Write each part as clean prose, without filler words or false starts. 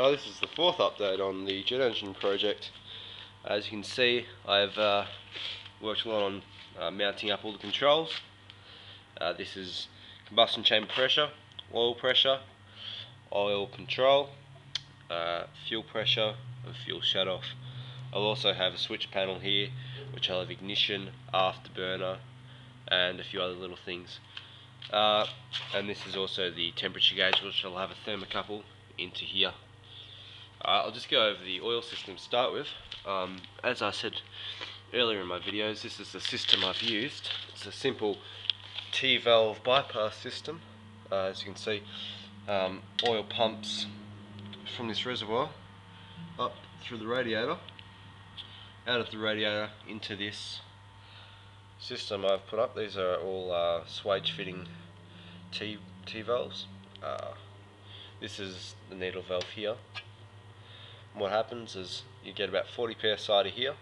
This is the fourth update on the jet engine project. As you can see, I've worked a lot on mounting up all the controls. This is combustion chamber pressure, oil control, fuel pressure and fuel shut off. I'll also have a switch panel here which I'll have ignition, afterburner and a few other little things. And this is also the temperature gauge, which I'll have a thermocouple into here. I'll just go over the oil system to start with. As I said earlier in my videos, this is the system I've used. It's a simple T-valve bypass system. As you can see, oil pumps from this reservoir up through the radiator, out of the radiator into this system I've put up. These are all swage fitting T-valves. This is the needle valve here. What happens is you get about 40 psi to here,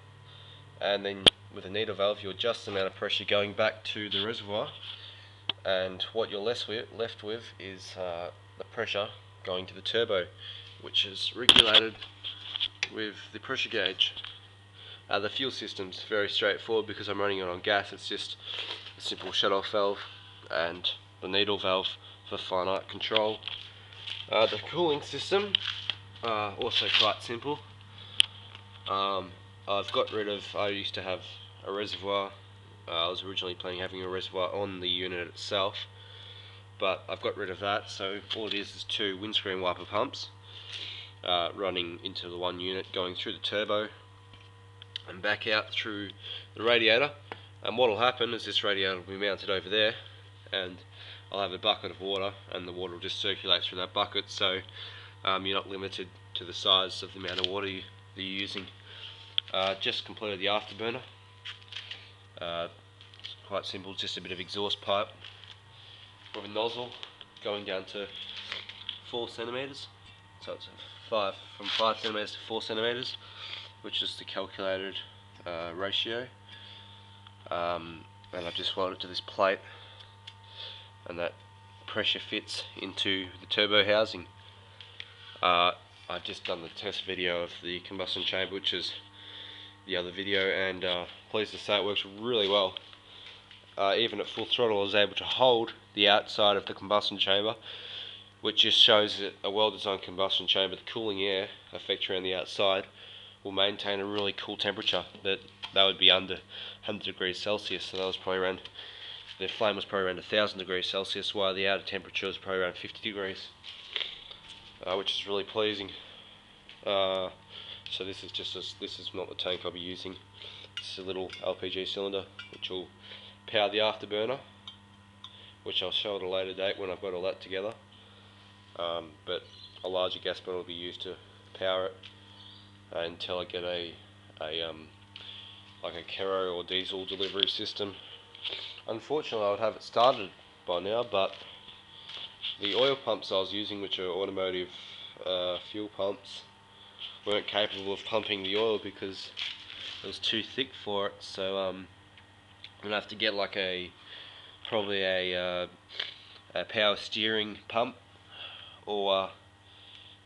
and then with a needle valve you adjust the amount of pressure going back to the reservoir, and what you're left with is the pressure going to the turbo, which is regulated with the pressure gauge. The fuel system's very straightforward because I'm running it on gas. It's just a simple shut-off valve and the needle valve for finite control. The cooling system, also quite simple. I've got rid of, I used to have a reservoir. I was originally planning having a reservoir on the unit itself, but I've got rid of that, so all it is two windscreen wiper pumps running into the one unit, going through the turbo and back out through the radiator. And what will happen is this radiator will be mounted over there, and I'll have a bucket of water, and the water will just circulate through that bucket, so you're not limited to the size of the amount of water you're using. Just completed the afterburner. It's quite simple, just a bit of exhaust pipe with a nozzle going down to 4 centimeters. So it's from 5 centimeters to 4 centimeters, which is the calculated ratio. And I've just welded it to this plate, and that pressure fits into the turbo housing. I've just done the test video of the combustion chamber, which is the other video, and pleased to say it works really well. Even at full throttle I was able to hold the outside of the combustion chamber, which just shows that a well-designed combustion chamber, the cooling air effect around the outside will maintain a really cool temperature. That would be under 100 degrees Celsius, so that was probably around, the flame was probably around 1000 degrees Celsius, while the outer temperature was probably around 50 degrees, which is really pleasing. So this is not the tank I'll be using. This is a little LPG cylinder which will power the afterburner, which I'll show at a later date when I've got all that together. But a larger gas burner will be used to power it until I get like a Kero or diesel delivery system. Unfortunately, I would have it started by now, but the oil pumps I was using, which are automotive fuel pumps, weren't capable of pumping the oil because it was too thick for it. So I'm gonna have to get like probably a power steering pump or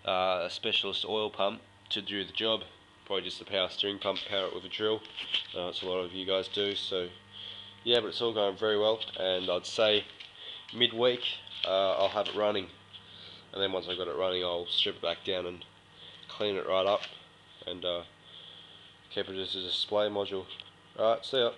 a specialist oil pump to do the job. Probably just the power steering pump, power it with a drill. That's a lot of you guys do. So yeah, but it's all going very well, and I'd say midweek I'll have it running, and then once I've got it running I'll strip it back down and clean it right up and keep it as a display module. Alright, see ya.